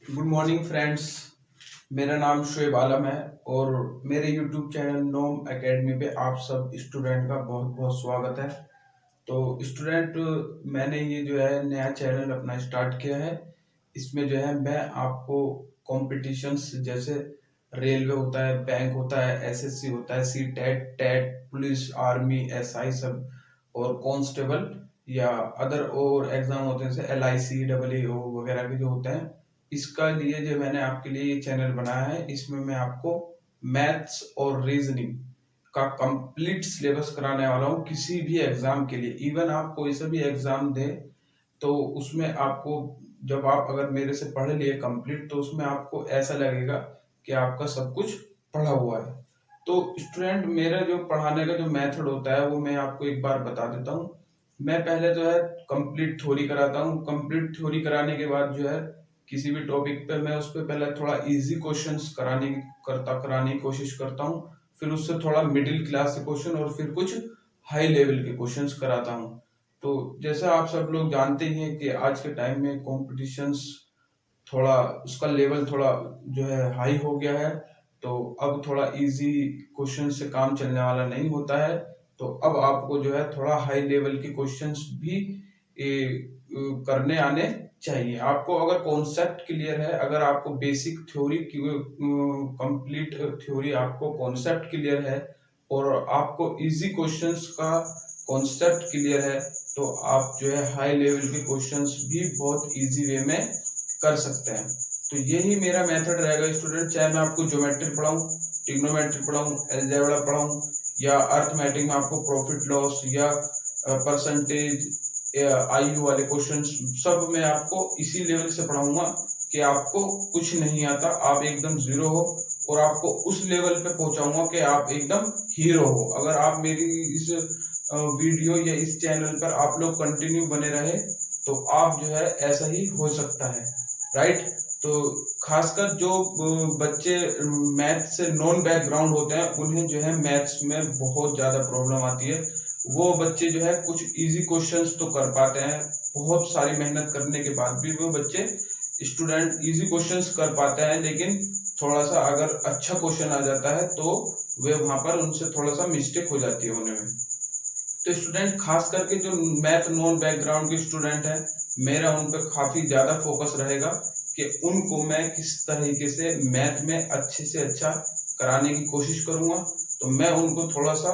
Good morning friends. मेरा नाम शुएब आलम है और मेरे यूट्यूब चैनल नोम एकेडमी पे आप सब स्टूडेंट का बहुत बहुत स्वागत है। तो स्टूडेंट, मैंने ये जो है नया चैनल अपना स्टार्ट किया है। इसमें जो है मैं आपको कॉम्पिटिशन्स जैसे रेलवे होता है, बैंक होता है, एसएससी होता है, C TET, TET, police, army, SI सब और कांस्टेबल या अदर और एग्जाम होते हैं जैसे एलआईसी, डबल ओ वगैरह के जो होते हैं, इसका लिए जो मैंने आपके लिए ये चैनल बनाया है। इसमें मैं आपको मैथ्स और रीजनिंग का कंप्लीट सिलेबस कराने वाला हूँ किसी भी एग्जाम के लिए। इवन आप कोई सा भी एग्जाम दे तो उसमें आपको, जब आप अगर मेरे से पढ़ लिए कंप्लीट, तो उसमें आपको ऐसा लगेगा कि आपका सब कुछ पढ़ा हुआ है। तो स्टूडेंट, मेरा जो पढ़ाने का जो मेथड होता है वो मैं आपको एक बार बता देता हूँ। मैं पहले जो है कंप्लीट थ्योरी कराता हूँ। कंप्लीट थ्योरी कराने के बाद जो है किसी भी टॉपिक पे मैं उस पर पहले थोड़ा इजी क्वेश्चंस कराने की कोशिश करता हूँ। फिर उससे थोड़ा मिडिल क्लास के क्वेश्चन और फिर कुछ हाई लेवल के क्वेश्चंस कराता हूँ। तो जैसा आप सब लोग जानते ही हैं कि आज के टाइम में कॉम्पिटिशन्स थोड़ा, उसका लेवल थोड़ा जो है हाई हो गया है। तो अब थोड़ा इजी क्वेश्चन से काम चलने वाला नहीं होता है। तो अब आपको जो है थोड़ा हाई लेवल के क्वेश्चंस भी करने आने चाहिए। आपको अगर कॉन्सेप्ट क्लियर है, अगर आपको बेसिक थ्योरी की कंप्लीट थ्योरी, आपको कॉन्सेप्ट क्लियर है और आपको इजी क्वेश्चंस का कॉन्सेप्ट क्लियर है, तो आप जो है हाई लेवल के क्वेश्चंस भी बहुत इजी वे में कर सकते हैं। तो यही मेरा मेथड रहेगा स्टूडेंट, चाहे मैं आपको ज्योमेट्री पढ़ाऊं, ट्रिग्नोमेट्री पढ़ाऊं, अलजेब्रा पढ़ाऊं या अर्थमेटिक में आपको प्रॉफिट लॉस या परसेंटेज, आईयू वाले क्वेश्चंस, सब मैं आपको इसी लेवल से पढ़ाऊंगा कि आपको कुछ नहीं आता, आप एकदम जीरो हो, और आपको उस लेवल पे पहुंचाऊंगा कि आप एकदम हीरो हो। अगर आप मेरी इस वीडियो या इस चैनल पर आप लोग कंटिन्यू बने रहे तो आप जो है ऐसा ही हो सकता है, राइट। तो खासकर जो बच्चे मैथ से नॉन बैकग्राउंड होते हैं, उन्हें जो है मैथ्स में बहुत ज्यादा प्रॉब्लम आती है। वो बच्चे जो है कुछ इजी क्वेश्चंस तो कर पाते हैं, बहुत सारी मेहनत करने के बाद भी वो बच्चे स्टूडेंट इजी क्वेश्चंस कर पाते हैं, लेकिन थोड़ा सा अगर अच्छा क्वेश्चन आ जाता है तो वे वहां पर उनसे थोड़ा सा मिस्टेक हो जाती है होने में। तो स्टूडेंट, खास करके जो मैथ नॉन बैकग्राउंड के स्टूडेंट हैं, मेरा उन पर काफी ज्यादा फोकस रहेगा कि उनको मैं किस तरीके से मैथ में अच्छे से अच्छा कराने की कोशिश करूंगा। तो मैं उनको थोड़ा सा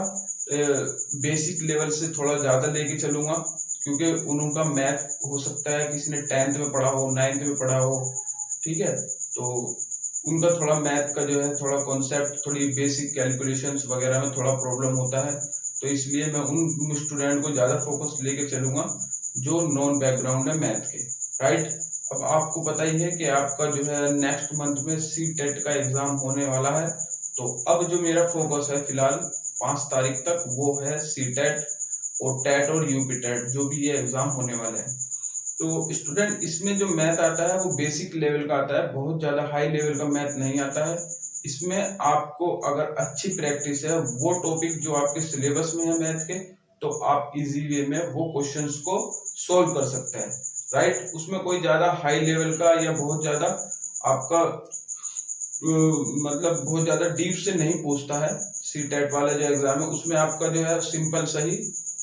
बेसिक लेवल से थोड़ा ज्यादा लेके चलूंगा, क्योंकि उनका मैथ हो सकता है किसी ने 10th में पढ़ा हो, 9th में पढ़ा हो, ठीक है। तो उनका थोड़ा मैथ का जो है थोड़ा कॉन्सेप्ट, थोड़ी बेसिक कैलकुलेशंस वगैरह में थोड़ा प्रॉब्लम होता है। तो इसलिए मैं उन स्टूडेंट को ज्यादा फोकस लेके चलूंगा जो नॉन बैकग्राउंड है मैथ के, राइट। अब आपको पता ही है कि आपका जो है नेक्स्ट मंथ में सी टेट का एग्जाम होने वाला है। तो अब जो मेरा फोकस है फिलहाल 5 तारीख तक, वो है सी टेट और टेट और यूपी टेट, जो भी ये एग्जाम होने वाले हैं। तो स्टूडेंट, इसमें जो मैथ आता है वो बेसिक लेवल का आता है, बहुत ज्यादा हाई लेवल का मैथ नहीं आता है। इसमें आपको अगर अच्छी प्रैक्टिस है, वो टॉपिक जो आपके सिलेबस में है मैथ के, तो आप इजी वे में वो क्वेश्चंस को सोल्व कर सकते हैं, राइट। उसमें कोई ज्यादा हाई लेवल का या बहुत ज्यादा आपका मतलब बहुत ज्यादा डीप से नहीं पूछता है। सी टेट वाला जो एग्जाम है उसमें आपका जो है सिंपल सही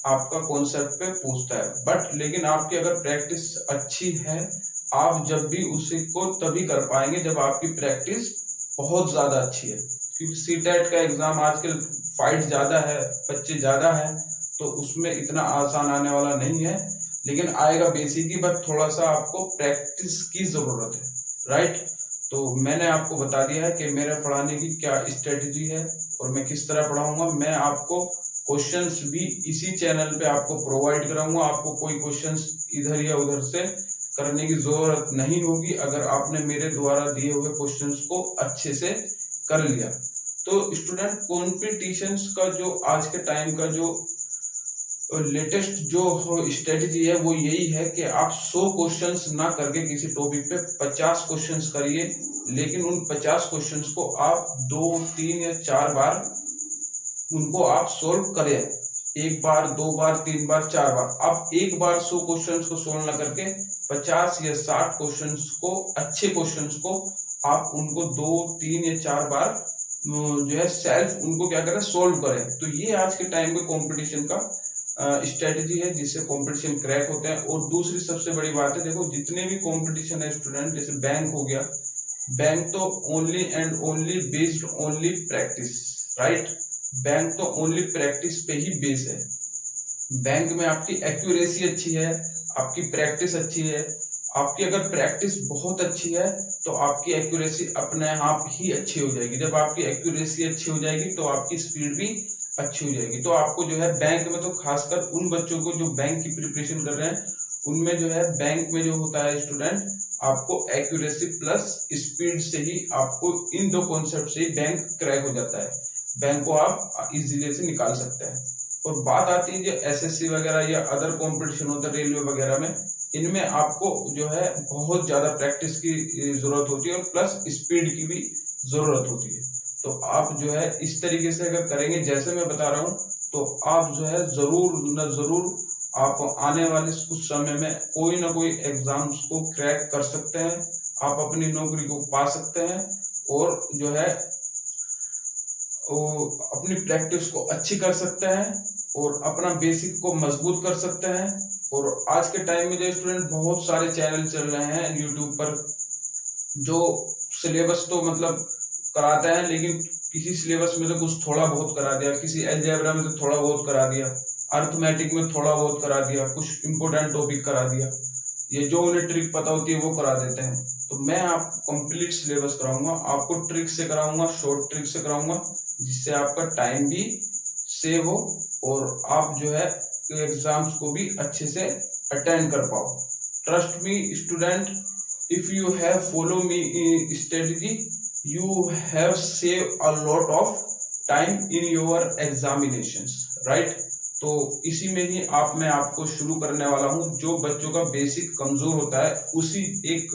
आपका कॉन्सेप्ट पे पूछता है, बट लेकिन आपकी अगर प्रैक्टिस अच्छी है, आप जब भी उसी को तभी कर पाएंगे जब आपकी प्रैक्टिस बहुत ज्यादा अच्छी है। क्योंकि सी टेट का एग्जाम आजकल फाइट ज्यादा है, बच्चे ज्यादा है, तो उसमें इतना आसान आने वाला नहीं है, लेकिन आएगा बेसिक ही, बट थोड़ा सा आपको प्रैक्टिस की जरूरत है, राइट। तो मैंने आपको बता दिया है कि मेरे पढ़ाने की क्या स्ट्रेटजी है और मैं किस तरह पढ़ाऊंगा। मैं आपको क्वेश्चंस भी इसी चैनल पे आपको प्रोवाइड कराऊंगा, आपको कोई क्वेश्चंस इधर या उधर से करने की जरूरत नहीं होगी अगर आपने मेरे द्वारा दिए हुए क्वेश्चंस को अच्छे से कर लिया। तो स्टूडेंट, कॉम्पिटिशन्स का जो आज के टाइम का जो लेटेस्ट जो स्ट्रेटजी है वो यही है कि आप 100 क्वेश्चंस ना करके किसी टॉपिक पे 50 क्वेश्चंस करिए, लेकिन उन 50 क्वेश्चंस को आप 2, 3 या 4 बार उनको आप सोल्व करें। एक बार, 2 बार, 3 बार, 4 बार। आप एक बार 100 क्वेश्चंस को सोल्व ना करके 50 या 60 क्वेश्चंस को, अच्छे क्वेश्चंस को आप उनको 2, 3 या 4 बार जो है सेल्फ उनको क्या करें, सोल्व करें। तो ये आज के टाइम के कंपटीशन का स्ट्रेटेजी है जिससे कंपटीशन क्रैक होते हैं। और दूसरी सबसे बड़ी बात है, देखो जितने भी कंपटीशन है स्टूडेंट, जैसे बैंक हो गया, बैंक तो only and only based only practice, right. Bank तो ओनली प्रैक्टिस पे ही बेस है। बैंक में आपकी एक्यूरेसी अच्छी है, आपकी प्रैक्टिस अच्छी है। आपकी अगर प्रैक्टिस बहुत अच्छी है तो आपकी एक्यूरेसी अपने आप ही अच्छी हो जाएगी। जब आपकी एक्यूरेसी अच्छी हो जाएगी तो आपकी स्पीड भी अच्छी हो जाएगी। तो आपको जो है बैंक में, तो खासकर उन बच्चों को जो बैंक की प्रिपरेशन कर रहे हैं, उनमें जो है बैंक में जो होता है स्टूडेंट, आपको एक्यूरेसी प्लस स्पीड से ही, आपको इन दो कॉन्सेप्ट से ही बैंक क्रैक हो जाता है। बैंक को आप इजीली से निकाल सकते हैं। और बात आती है जो एसएससी वगैरह या अदर कंपटीशन होता है रेलवे वगैरह में, इनमें आपको जो है बहुत ज्यादा प्रैक्टिस की जरूरत होती है और प्लस स्पीड की भी जरूरत होती है। तो आप जो है इस तरीके से अगर करेंगे जैसे मैं बता रहा हूँ, तो आप जो है जरूर न जरूर आप आने वाले कुछ समय में कोई ना कोई एग्जाम्स को क्रैक कर सकते हैं, आप अपनी नौकरी को पा सकते हैं और जो है अपनी प्रैक्टिस को अच्छी कर सकते हैं और अपना बेसिक को मजबूत कर सकते हैं। और आज के टाइम में जो स्टूडेंट, बहुत सारे चैनल चल रहे हैं यूट्यूब पर जो सिलेबस तो मतलब कराते हैं, लेकिन किसी सिलेबस में तो कुछ थोड़ा बहुत करा दिया, किसी अलजेब्रा में तो थोड़ा बहुत करा दिया, अर्थमेटिक में थोड़ा बहुत करा दिया, कुछ इंपोर्टेंट टॉपिक करा दिया, ये जो उन्हें ट्रिक पता होती है वो करा देते हैं। तो मैं आपको कंप्लीट सिलेबस कराऊंगा, आपको ट्रिक से कराऊंगा, शॉर्ट ट्रिक से कराऊंगा, जिससे आपका टाइम भी सेव हो और आप जो है एग्जाम्स को भी अच्छे से अटेंड कर पाओ। Trust me student, if you have follow me strategy, you have save a lot of time in your examinations, right. तो इसी में ही मैं आपको शुरू करने वाला हूं। जो बच्चों का बेसिक कमजोर होता है उसी एक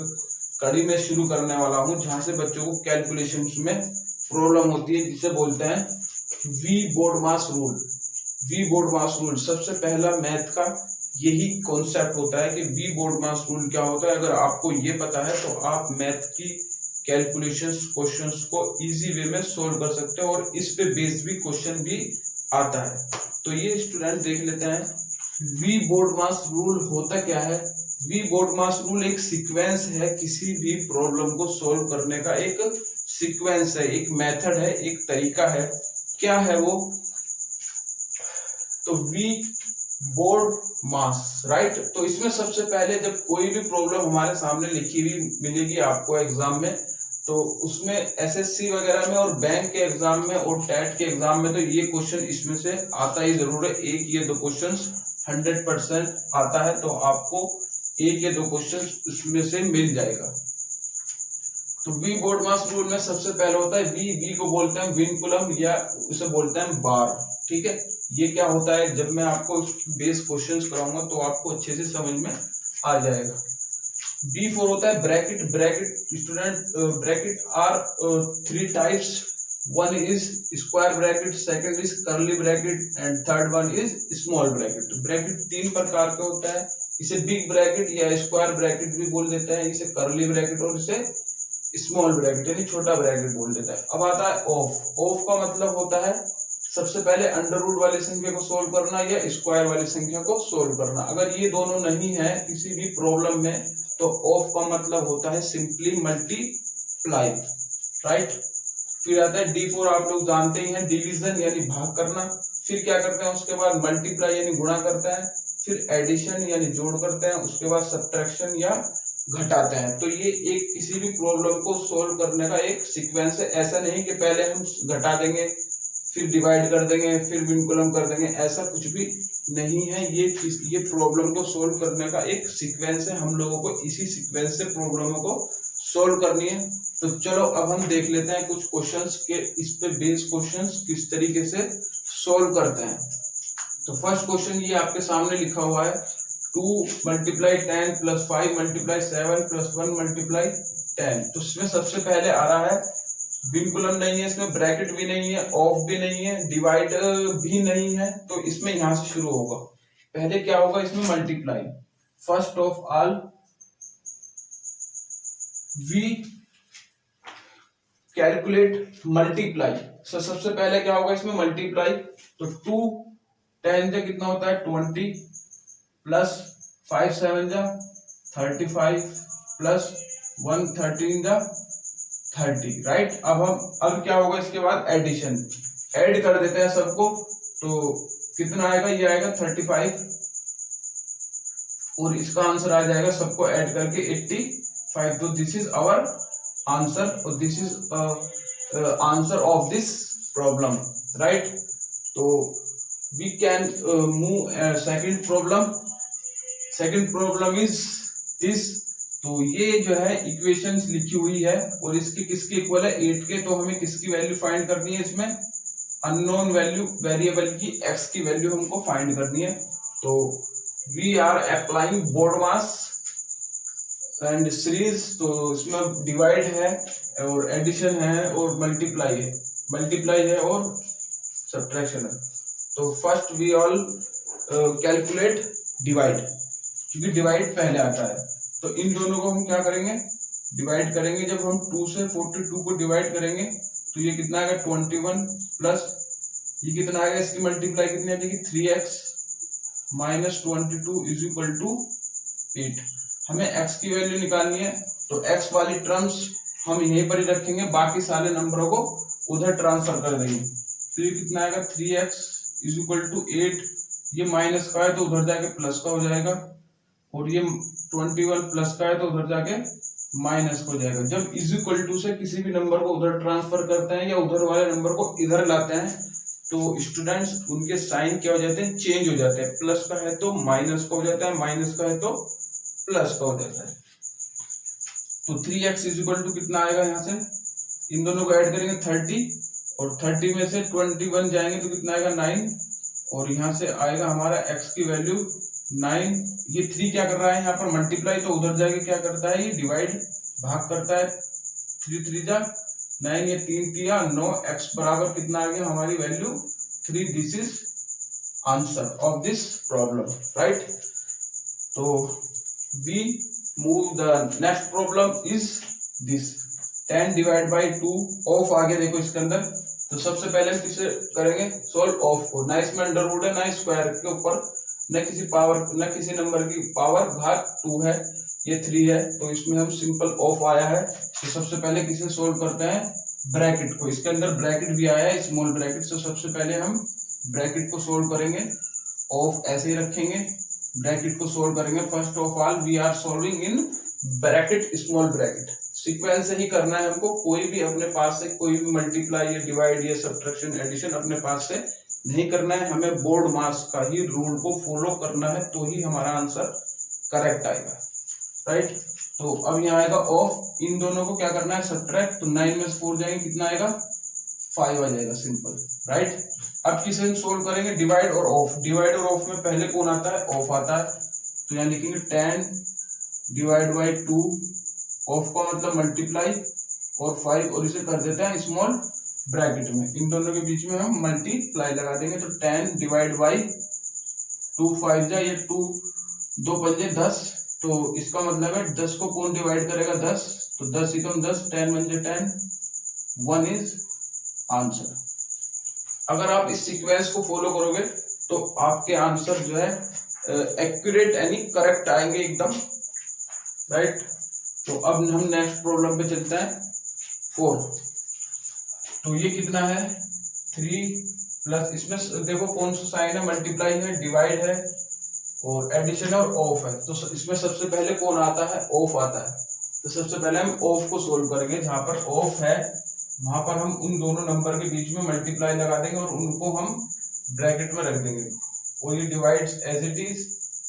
कड़ी में शुरू करने वाला हूं, जहां से बच्चों को कैलकुलेशंस में प्रॉब्लम होती है, जिसे बोलते हैं वी बोर्डमास रूल। वी बोर्डमास रूल सबसे पहला मैथ का यही कॉन्सेप्ट होता है कि वी बोर्डमास रूल क्या होता है। अगर आपको ये पता है तो आप मैथ की कैलकुलेशंस क्वेश्चंस को इजी वे में सोल्व कर सकते हो और इस पे बेस्ड भी क्वेश्चन भी आता है। तो ये स्टूडेंट देख लेते हैं वी बोर्डमास रूल होता क्या है। वी बोर्डमास रूल एक सीक्वेंस है, किसी भी प्रॉब्लम को सोल्व करने का एक सीक्वेंस है, एक मेथड है, एक तरीका है। क्या है वो? तो वी बोर्ड मास, राइट। तो इसमें सबसे पहले जब कोई भी प्रॉब्लम हमारे सामने लिखी हुई मिलेगी आपको एग्जाम में, तो उसमें एसएससी वगैरह में और बैंक के एग्जाम में और टेट के एग्जाम में तो ये क्वेश्चन इसमें से आता ही जरूर है। एक ये दो क्वेश्चन 100% आता है, तो आपको एक या दो क्वेश्चन उसमें से मिल जाएगा। तो वी बोर्ड मास रूल में सबसे पहले होता है वी को बोलते हैं विनकुलम या उसे बोलते हैं बार, ठीक है। ये क्या होता है, जब मैं आपको बेस क्वेश्चंस कराऊंगा तो आपको अच्छे से समझ में आ जाएगा। B4 होता है bracket. Bracket student, bracket are 3 types. One is square bracket, second is curly bracket and third one is small bracket. Bracket 3 प्रकार का होता है। इसे बिग ब्रैकेट या स्क्वायर ब्रैकेट भी बोल देते हैं, इसे कर्ली ब्रैकेट और इसे स्मॉल ब्रैकेट यानी छोटा ब्रैकेट बोल देता है। अब आता है ऑफ। ऑफ का मतलब होता है सबसे पहले अंडर रूट वाली संख्या को सोल्व करना या स्क्वायर वाली संख्या को सोल्व करना। अगर ये दोनों नहीं है किसी भी प्रॉब्लम में, तो ऑफ का मतलब होता है सिंपली मल्टीप्लाई, राइट। फिर आता है D4, आप लोग जानते ही हैं, डिवीजन यानी भाग करना। फिर क्या करते हैं उसके बाद, मल्टीप्लाई यानी गुणा करते हैं। फिर एडिशन यानी जोड़ करते हैं। उसके बाद सब्ट्रैक्शन या घटाते हैं। तो ये एक किसी भी प्रॉब्लम को सोल्व करने का एक सीक्वेंस है। ऐसा नहीं कि पहले हम घटा देंगे फिर डिवाइड कर देंगे फिर विनकुलम कर देंगे, ऐसा कुछ भी नहीं है। ये प्रॉब्लम को सोल्व करने का एक सीक्वेंस है। हम लोगों को इसी सीक्वेंस से प्रॉब्लमों को सोल्व करनी है। तो चलो अब हम देख लेते हैं कुछ क्वेश्चंस के, इस पे बेस्ड क्वेश्चंस किस तरीके से सोल्व करते हैं। तो फर्स्ट क्वेश्चन ये आपके सामने लिखा हुआ है, 2 × 10 + 5 × 7 + 1 × 10। तो इसमें सबसे पहले आ रहा है विनकुलम नहीं है, इसमें ब्रैकेट भी नहीं है, ऑफ भी नहीं है, डिवाइड भी नहीं है, तो इसमें यहां से शुरू होगा। पहले क्या होगा इसमें multiply. First of all we calculate multiply. सबसे पहले क्या होगा इसमें मल्टीप्लाई। तो 2 10 से कितना होता है 20 प्लस 5 7 जा 35 प्लस 1 13 जा 30, राइट। अब क्या होगा इसके बाद एडिशन, ऐड कर देते हैं सबको। तो कितना आएगा, ये आएगा 35 और इसका आंसर आ जाएगा सबको ऐड करके 85। तो दिस इज आवर आंसर और this is answer of this problem, right. तो we can move second problem. Second problem is this. तो ये जो है इक्वेशंस लिखी हुई है और इसकी किसकी इक्वल है 8 के। तो हमें किसकी वैल्यू फाइंड करनी है इसमें, अननोन वैल्यू वेरिएबल की x की वैल्यू हमको फाइंड करनी है। तो we are applying BODMAS and series. तो इसमें डिवाइड है और एडिशन है और मल्टीप्लाई है और सब्ट्रैक्शन है। तो first we all calculate divide, क्योंकि डिवाइड पहले आता है। तो इन दोनों को हम क्या करेंगे, डिवाइड करेंगे। जब हम 2 से 42 को डिवाइड करेंगे तो ये कितना आएगा 21 प्लस ये कितना आएगा, इसकी मल्टीप्लाई कितनी आ जाएगी 3x minus 22 is equal to 8। हमें x की वैल्यू निकालनी है। तो x वाली टर्म्स हम यहीं पर ही रखेंगे, बाकी सारे नंबरों को उधर ट्रांसफर कर देंगे। तो ये कितना आएगा 3x इज इक्वल टू 8। ये माइनस का है तो उधर जाके प्लस का हो जाएगा और ये 21 प्लस का है तो उधर जाके माइनस हो जाएगा। जब इज इक्वल टू से किसी भी नंबर को उधर ट्रांसफर करते हैं या उधर वाले नंबर को इधर लाते हैं तो स्टूडेंट्स उनके साइन क्या हो जाते हैं, चेंज हो जाते हैं। प्लस का है तो माइनस का हो जाता है, माइनस का है तो प्लस का हो जाता है। तो 3x इज इक्वल टू कितना आएगा, यहाँ से इन दोनों को ऐड करेंगे 30 और 30 में से 21 जाएंगे तो कितना आएगा 9 और यहाँ से आएगा हमारा x की वैल्यू 9। ये 3 क्या कर रहा है यहाँ पर मल्टीप्लाई, तो उधर जाके क्या करता है ये डिवाइड, भाग करता है। 3 3 जा 9, ये 3 किया 9, x बराबर कितना आ गया हमारी value 3। This is answer of this problem, right. तो we move the next problem is this 10 divide by 2 of आ गया। देखो इसके अंदर तो सबसे पहले हम किसे करेंगे सोल्व ऑफ को। ना इसमें अंडरवुड है ना स्क्वायर के ऊपर, न किसी पावर न किसी नंबर की पावर, भाग 2 है, ये 3 है तो इसमें हम सिंपल ऑफ आया है। तो सबसे पहले किसे सोल्व करते हैं, ब्रैकेट को। इसके अंदर ब्रैकेट भी आया है स्मॉल ब्रैकेट। तो सबसे पहले हम ब्रैकेट को सोल्व करेंगे, ऑफ ऐसे ही रखेंगे, ब्रैकेट को सोल्व करेंगे। First of all we are solving in bracket small bracket. Sequence से ही करना है हमको, कोई भी अपने पास से कोई भी मल्टीप्लाई या डिवाइड या सब्ट्रैक्शन एडिशन अपने पास से नहीं करना है। हमें बोर्ड मास का ही रूल को फॉलो करना है तो ही हमारा आंसर करेक्ट आएगा, राइट। तो अब यहाँ आएगा ऑफ, इन दोनों को क्या करना है सब्ट्रैक्ट। तो 9 में से 4 जाएंगे कितना आएगा 5 आ जाएगा, सिंपल, राइट। अब किसे हम सोल्व करेंगे, डिवाइड और ऑफ। डिवाइड और ऑफ में पहले कौन आता है, ऑफ आता है। तो यहाँ लिखेंगे 10 डिवाइड बाई 2, ऑफ का मतलब मल्टीप्लाई और 5 और इसे कर देते हैं स्मॉल ब्रैकेट में। इन दोनों के बीच में हम मल्टीप्लाई लगा देंगे। तो 10 डिवाइड बाई 2 5 जा, ये 2 2 पंजे 10, तो इसका मतलब है 10 को कौन डिवाइड करेगा 10, तो 10 एकम 10, 10 पंजे 10, 1 इज आंसर। अगर आप इस सीक्वेंस को फॉलो करोगे तो आपके आंसर जो है एक्यूरेट यानी करेक्ट आएंगे एकदम, राइट। तो अब हम नेक्स्ट प्रॉब्लम पे चलते हैं 4। तो ये कितना है 3 प्लस, इसमें देखो कौन सा साइन है, मल्टीप्लाई है, डिवाइड है और एडिशन और ऑफ है। तो इसमें सबसे पहले कौन आता है, ऑफ आता है। तो सबसे पहले हम ऑफ को सोल्व करेंगे। जहां पर ऑफ है वहां पर हम उन दोनों नंबर के बीच में मल्टीप्लाई लगा देंगे और उनको हम ब्रैकेट में रख देंगे। और ये डिवाइड्स एज इट इज,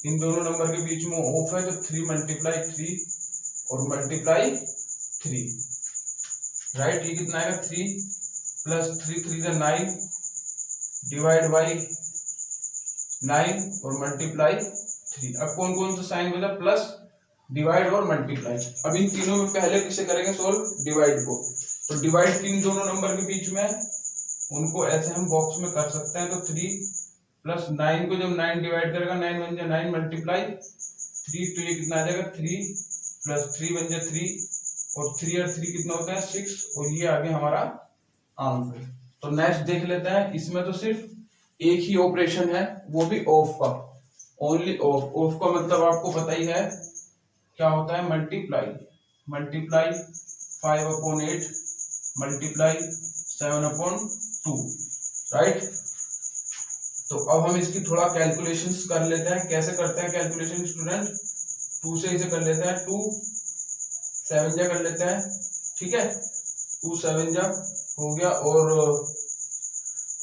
इन दोनों नंबर के बीच में ऑफ है तो 3 मल्टीप्लाई 3 और मल्टीप्लाई 3, राइट। ये कितना आएगा 3 प्लस 3 3 9 डिवाइड बाई 9 और मल्टीप्लाई 3। अब कौन कौन सा साइन बचा, प्लस डिवाइड और मल्टीप्लाई। अब इन तीनों में पहले किसे करेंगे सोल्व, डिवाइड को। तो डिवाइड तीन दोनों नंबर के बीच में है, उनको ऐसे हम बॉक्स में कर सकते हैं। तो 3 प्लस 9 को जब 9 डिवाइड करेगा 9 बन जाए 9 मल्टीप्लाई 3, तो ये कितना आ जाएगा 3 प्लस 3 बन जाए 3, और 3 और 3 कितना होता है 6, और ये आगे हमारा आंसर। तो नेक्स्ट देख लेते हैं, इसमें तो सिर्फ एक ही ऑपरेशन है, वो भी ऑफ का, ओनली ऑफ। ऑफ का मतलब आपको पता ही है क्या होता है, मल्टीप्लाई। Multiply 5/8 multiply 7/2, right. तो अब हम इसकी थोड़ा कैलकुलेशंस कर लेते हैं। कैसे करते हैं कैलकुलेशन स्टूडेंट, 2 से इसे कर लेते हैं, 2 7 जा कर लेते हैं, ठीक है। 2 7 जा हो गया,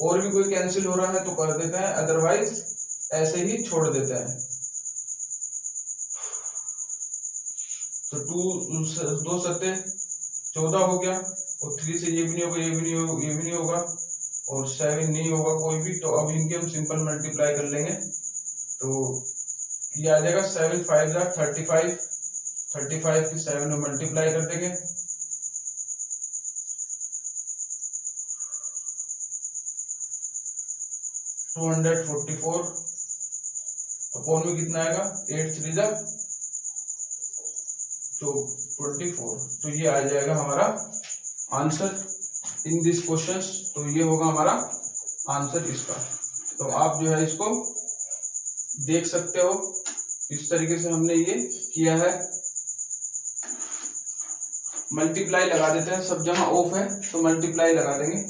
और भी कोई कैंसिल हो रहा है तो कर देते हैं, अदरवाइज ऐसे ही छोड़ देते हैं। तो 2 7 14 हो गया, और 3 से ये भी नहीं होगा, ये भी नहीं होगा, ये भी नहीं होगा, और 7 नहीं होगा कोई भी। तो अब इनके हम सिंपल मल्टीप्लाई कर लेंगे, तो ये आ जाएगा 7 5 जा 35, 35 की 7 में मल्टीप्लाई कर देंगे, 244 अपॉन में कितना आएगा 8 3 जा तो 24। तो ये आ जाएगा हमारा आंसर इन दिस क्वेश्चन। तो ये होगा हमारा आंसर इसका। तो आप जो है इसको देख सकते हो, इस तरीके से हमने ये किया है। मल्टीप्लाई लगा देते हैं, सब जगह ऑफ है तो मल्टीप्लाई लगा देंगे।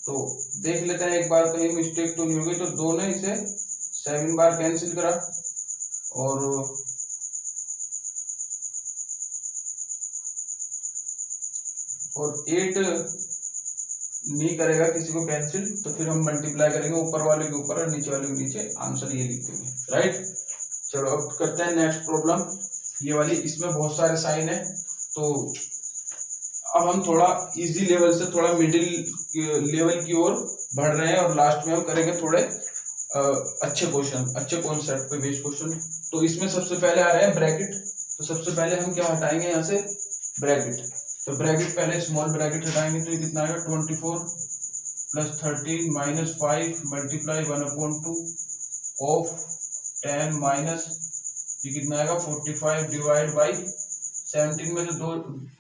तो देख लेते हैं एक बार कहीं मिस्टेक तो नहीं होगी। तो 2 ने इसे 7 बार कैंसिल करा, और 8 नहीं करेगा किसी को कैंसिल, तो फिर हम मल्टीप्लाई करेंगे ऊपर वाले के ऊपर और नीचे वाले के नीचे, आंसर ये लिख देंगे, राइट। चलो अब करते हैं नेक्स्ट प्रॉब्लम, ये वाली। इसमें बहुत सारे साइन है, तो अब हम थोड़ा इजी लेवल से थोड़ा मिडिल लेवल की ओर बढ़ रहे हैं, और लास्ट में हम करेंगे थोड़े अच्छे क्वेश्चन, अच्छे कॉन्सेप्ट पे बेस्ड क्वेश्चन। तो इसमें सबसे पहले आ रहे हैं ब्रैकेट। तो सबसे पहले हम क्या हटाएंगे यहाँ से, ब्रैकेट। तो ब्रैकेट पहले स्मॉल ब्रैकेट हटाएंगे, तो ये कितना आएगा 24 plus 13 minus 5 multiply 1/2 of 10 minus ये कितना आएगा 45 डिवाइड बाई 17 में से 2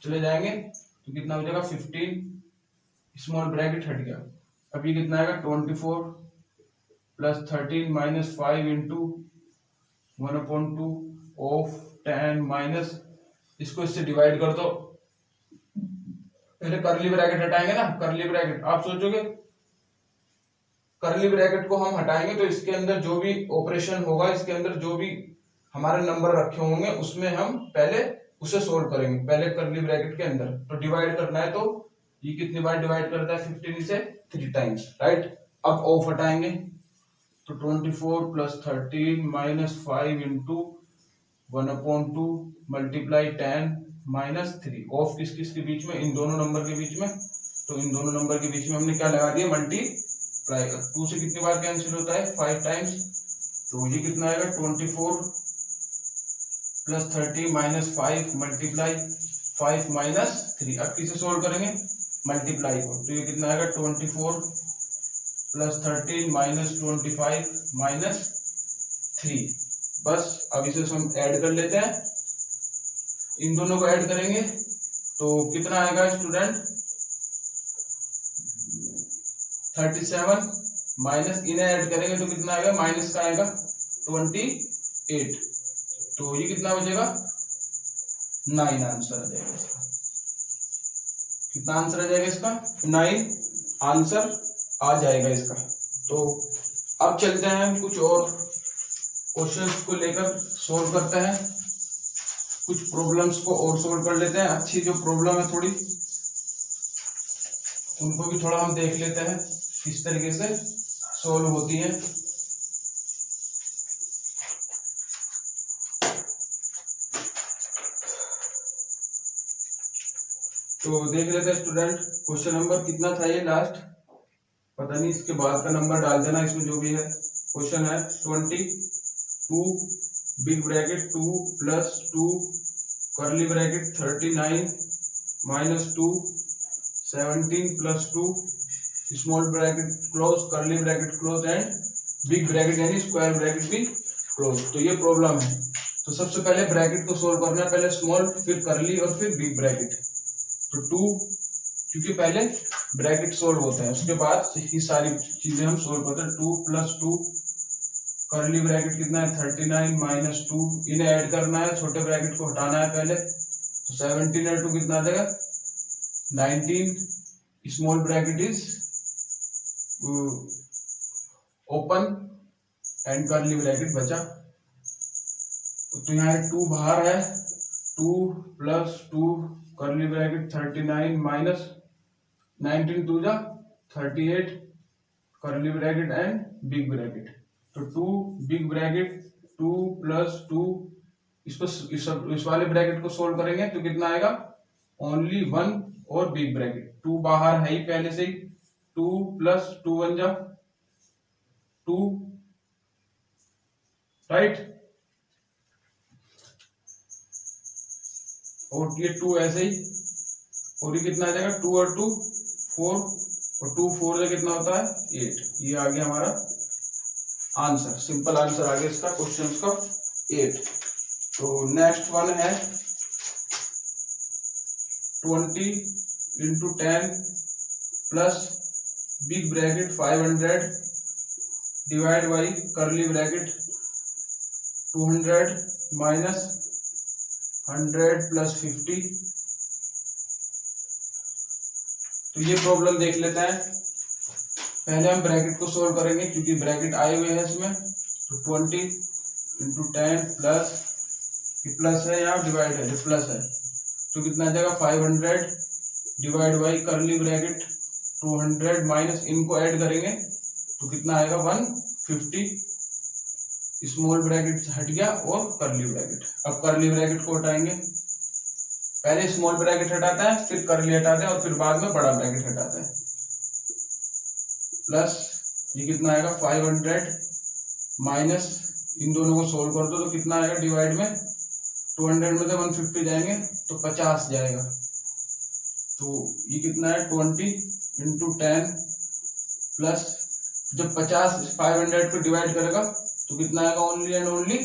चले जाएंगे तो कितना हो जाएगा 15, स्मॉल ब्रैकेट हट गया। अब ये कितना आएगा 24 plus 13 minus 5 into 1/2 of 10 minus, इसको इससे डिवाइड कर दो। पहले करली ब्रैकेट हटाएंगे ना, करली ब्रैकेट आप सोचोगे करली ब्रैकेट को हम हटाएंगे तो इसके अंदर जो भी ऑपरेशन होगा, इसके अंदर जो भी हमारे नंबर रखे होंगे उसमें हम पहले उसे सोल्व करेंगे, पहले करली ब्रैकेट के अंदर। तो डिवाइड करना है, तो ये कितनी बार डिवाइड करता है 15 से 3 टाइम्स, राइट। अब ऑफ हटाएंगे, तो 24 plus 13 minus 5 into 1/2 multiply 10 minus 3। Of किस किस के बीच में, इन दोनों नंबर के बीच में। तो इन दोनों नंबर के बीच में हमने क्या लगा दिया, मल्टीप्लाई। 2 से कितनी बार कैंसिल होता है 5 टाइम्स, तो ये कितना आएगा 24 प्लस 30 माइनस 5 मल्टीप्लाई 5 माइनस 3। अब किसे सोल्व करेंगे, मल्टीप्लाई को। तो ये कितना आएगा 24 प्लस 13 माइनस 25 माइनस 3। बस अब इसे हम ऐड कर लेते हैं, इन दोनों को ऐड करेंगे तो कितना आएगा स्टूडेंट 37 माइनस, इन्हें ऐड करेंगे तो कितना आएगा, माइनस का आएगा 28। तो ये कितना बचेगा 9 आंसर आ जाएगा इसका। कितना आंसर आ जाएगा इसका 9 आंसर आ जाएगा इसका। तो अब चलते हैं कुछ और क्वेश्चंस को लेकर सोल्व करते हैं, कुछ प्रॉब्लम्स को और सोल्व कर लेते हैं। अच्छी जो प्रॉब्लम है थोड़ी उनको भी थोड़ा हम देख लेते हैं किस तरीके से सोल्व होती है। तो देख लेते हैं स्टूडेंट, क्वेश्चन नंबर कितना था ये लास्ट, पता नहीं, इसके बाद का नंबर डाल देना इसमें जो भी है। क्वेश्चन है 22 big bracket 2 plus 2 curly bracket 39 minus 2 17 plus 2 small bracket close, curly bracket close and big bracket यानी स्क्वायर ब्रैकेट भी क्लोज। तो ये प्रॉब्लम है। तो सबसे पहले ब्रैकेट को सोल्व करना है, पहले स्मॉल फिर कर्ली और फिर बिग ब्रैकेट। तो 2 क्योंकि पहले ब्रैकेट सोल्व होते हैं उसके बाद ये सारी चीजें हम सोल्व करते हैं। 2 प्लस 2 कर्ली ब्रैकेट कितना है 39 माइनस 2, इन्हें ऐड करना है, छोटे ब्रैकेट को हटाना है पहले। तो 17 और 2 कितना आ जाएगा 19, small bracket is open and curly bracket बचा। तो यहाँ 2 बाहर है, 2 प्लस 2 कर्ली ब्रैकेट 39 माइनस 19 2 जा 38 curly bracket and big bracket. तो 2 बिग ब्रैकेट 2 प्लस 2 इसको इस वाले ब्रैकेट को सोल्व करेंगे तो कितना आएगा ओनली 1 और बिग ब्रैकेट 2 बाहर है ही पहले से ही। 2 प्लस 2 1 जा 2 राइट, और ये 2 ऐसे ही, और ये कितना आ जाएगा 2 और 2 4 और 2 4 से कितना होता है 8। ये आ गया हमारा आंसर, सिंपल आंसर आ गया इसका क्वेश्चन का 8। तो नेक्स्ट वन है 20 into 10 plus big bracket 500 divide by curly bracket 200 minus 100 plus 50। तो ये प्रॉब्लम देख लेते हैं। पहले हम ब्रैकेट को सोल्व करेंगे क्योंकि ब्रैकेट आए हुए हैं इसमें। तो 20 इंटू 10 प्लस प्लस है या डिवाइड है, प्लस है, तो कितना आ जाएगा 500 divide by curly bracket 200 minus इनको ऐड करेंगे तो कितना आएगा 150, स्मॉल ब्रैकेट हट गया और कर्ली ब्रैकेट। अब कर्ली ब्रैकेट को हटाएंगे, पहले स्मॉल ब्रैकेट हटाते हैं फिर कर्ली हटाते हैं और फिर बाद में बड़ा ब्रैकेट हटाते हैं। प्लस ये कितना आएगा 500 माइनस इन दोनों को सोल्व कर दो तो कितना आएगा डिवाइड में 200 में से 150 जाएंगे तो 50 जाएगा। तो ये कितना है 20 इंटू 10 प्लस जब 50 500 को डिवाइड करेगा तो कितना आएगा ओनली एंड ओनली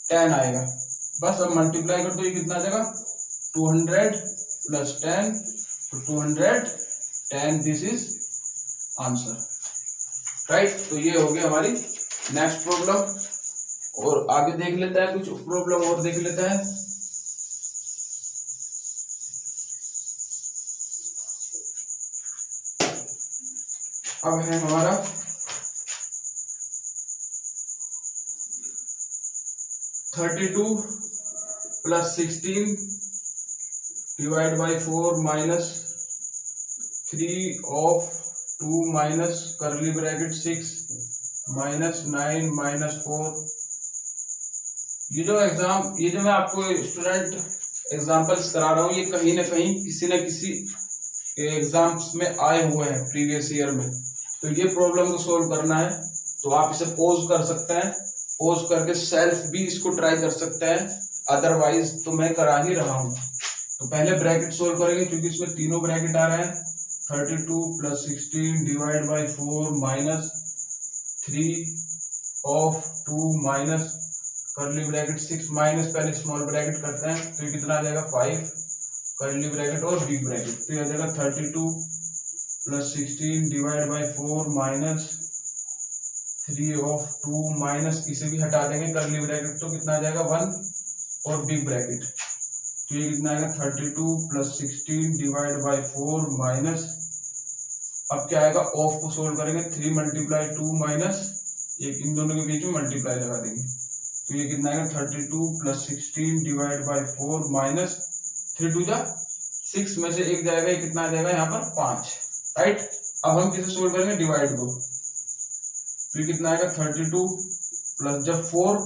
10 आएगा। बस अब मल्टीप्लाई कर दो, ये कितना आ जाएगा 200 प्लस 10 तो 210, दिस इज आंसर राइट। तो ये हो गया हमारी नेक्स्ट प्रॉब्लम। और आगे देख लेते हैं, कुछ प्रॉब्लम और देख लेते हैं। अब है हमारा (32 + 16 divide by 4 minus 3 of 2 minus curly bracket 6 minus 9 minus 4। ये जो मैं आपको स्टूडेंट एग्जांपल्स करा रहा हूँ ये कहीं ना कहीं किसी न किसी एग्जाम्स में आए हुए हैं प्रीवियस ईयर में। तो ये प्रॉब्लम को सोल्व करना है तो आप इसे पॉज कर सकते हैं, पॉज करके सेल्फ भी इसको ट्राई कर सकते हैं, अदरवाइज तो मैं करा ही रहा हूँ। तो पहले ब्रैकेट सोल्व करेंगे क्योंकि इसमें तीनों ब्रैकेट आ रहे हैं। 32 + 16 divide by 4 minus 3 of 2 minus curly bracket 6 minus पहले स्मॉल ब्रैकेट करते हैं तो ये कितना आ जाएगा 5 कर्ली ब्रैकेट और बिग ब्रैकेट। तो ये आ जाएगा 32 + 16 divide by 4 minus 3 of 2 minus इसे भी हटा देंगे कर्ली ब्रैकेट तो कितना आ जाएगा 1 और बिग ब्रैकेट। तो ये कितना आएगा 32 + 16 डिवाइड बाई 4 माइनस, अब क्या आएगा ऑफ को सोल्व करेंगे 3 × 2 माइनस एक, इन दोनों के बीच में मल्टीप्लाई लगा देंगे तो ये कितना आएगा 32 + 16 डिवाइड बाई 4 माइनस 3 2 जा 6 में से एक जाएगा, ये कितना आ जाएगा यहाँ पर 5 राइट। अब हम किसे सोल्व करेंगे डिवाइड को, फिर कितना आएगा 32 प्लस जब 4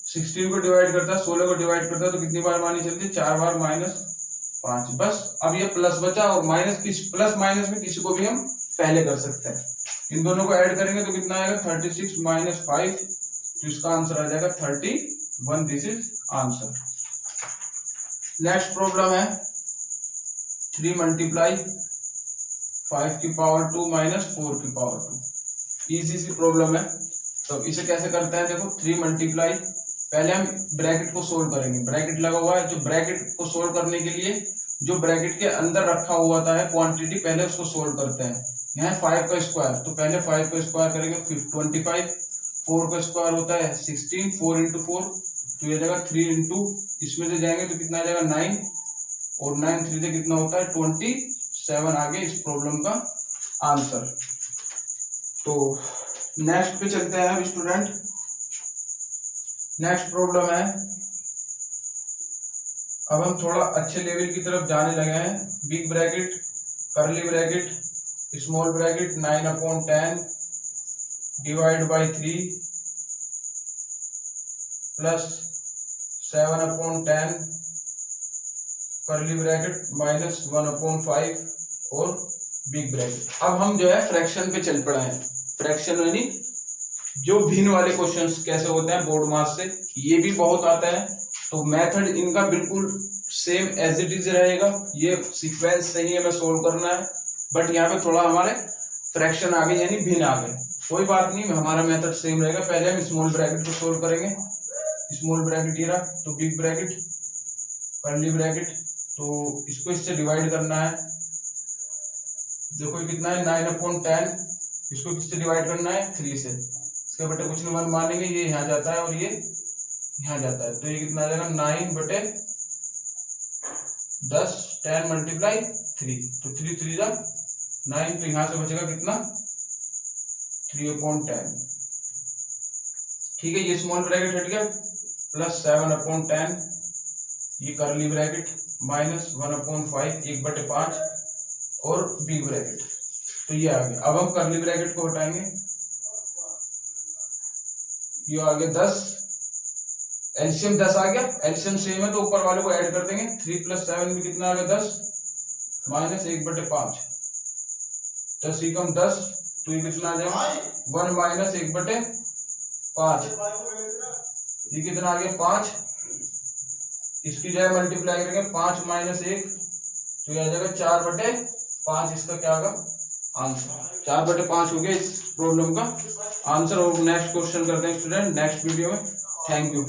16 को डिवाइड करता है 16 को डिवाइड करता है तो कितनी बार मानी चलती है 4 बार माइनस 5। बस अब ये प्लस बचा और माइनस प्लस माइनस में किसी को भी हम पहले कर सकते हैं। इन दोनों को ऐड करेंगे तो कितना आएगा 36 माइनस 5 तो इसका आंसर आ जाएगा 31, this is answer. Next problem है 3 मल्टीप्लाई 5 की पावर 2 माइनस 4 की पावर 2। इजी सी प्रॉब्लम है। तो इसे कैसे करते हैं, देखो 3 मल्टीप्लाई, पहले हम ब्रैकेट को सोल्व करेंगे, ब्रैकेट लगा हुआ है, जो ब्रैकेट को सोल्व करने के लिए जो ब्रैकेट के अंदर रखा हुआ था है क्वांटिटी, पहले उसको सोल्व करते हैं। यहाँ 5 का स्क्वायर, तो पहले 5 का स्क्वायर करेंगे 25, 4 का स्क्वायर होता है 16, 4 इंटू 4 तो ये जाएगा 3 इंटू, इसमें से जाएंगे तो कितना आ जाएगा 9, और 9 3 से कितना होता है 27 आगे इस प्रॉब्लम का आंसर। तो नेक्स्ट पे चलते हैं अब स्टूडेंट। नेक्स्ट प्रॉब्लम है, अब हम थोड़ा अच्छे लेवल की तरफ जाने लगे हैं। Big bracket, curly bracket, small bracket, 9/10 divide by 3 plus 7/10 curly bracket minus 1/5 और बिग ब्रैकेट। अब हम जो है फ्रैक्शन पे चल पड़े हैं। फ्रैक्शन यानी जो भिन्न वाले क्वेश्चंस कैसे होते हैं बोर्ड मार्क्स से, ये भी बहुत आता है। तो मेथड इनका बिल्कुल सेम एज इट इज रहेगा, ये सीक्वेंस सही है, हमें सोल्व करना है, बट यहाँ पे थोड़ा हमारे फ्रैक्शन आ गए यानी भिन्न आ गए। कोई बात नहीं, हमारा मेथड सेम रहेगा। पहले हम स्मॉल ब्रैकेट को सोल्व करेंगे। स्मॉल ब्रैकेट ये रहा, तो बिग ब्रैकेट, कर्ली ब्रैकेट, तो इसको इससे डिवाइड करना है। देखो ये कितना है 9/10, इसको किससे डिवाइड करना है 3 से। इसके बटे कुछ नहीं 1 मानेंगे, ये यहाँ जाता है और ये यहाँ जाता है, तो ये कितना आ जाएगा 9/10, 10 मल्टीप्लाई 3, तो 3 3 जा 9, तो यहाँ से बचेगा कितना 3/10। ठीक है, ये स्मॉल ब्रैकेट हट गया, प्लस 7/10 ये कर्ली ब्रैकेट माइनस 1/5 1/5 और बिग ब्रैकेट, तो ये आ गया। अब हम कर्ली ब्रैकेट को हटाएंगे, ये आ गया 10, एलसीएम 10 आ गया, एलसीएम सेम है तो ऊपर वाले को ऐड कर देंगे। 3 + 7 में कितना आ गया 10 माइनस 1/5, 10 एकम 10, तो ये कितना आ जाएगा 1 माइनस 1/5, ये कितना आ गया 5, इसकी जगह मल्टीप्लाई करेंगे 5 माइनस 1, तो ये आ जाएगा 4/5, इसका क्या होगा आंसर। 4/5 हो गया इस प्रॉब्लम का आंसर। और नेक्स्ट क्वेश्चन करते हैं स्टूडेंट नेक्स्ट वीडियो में। Thank you.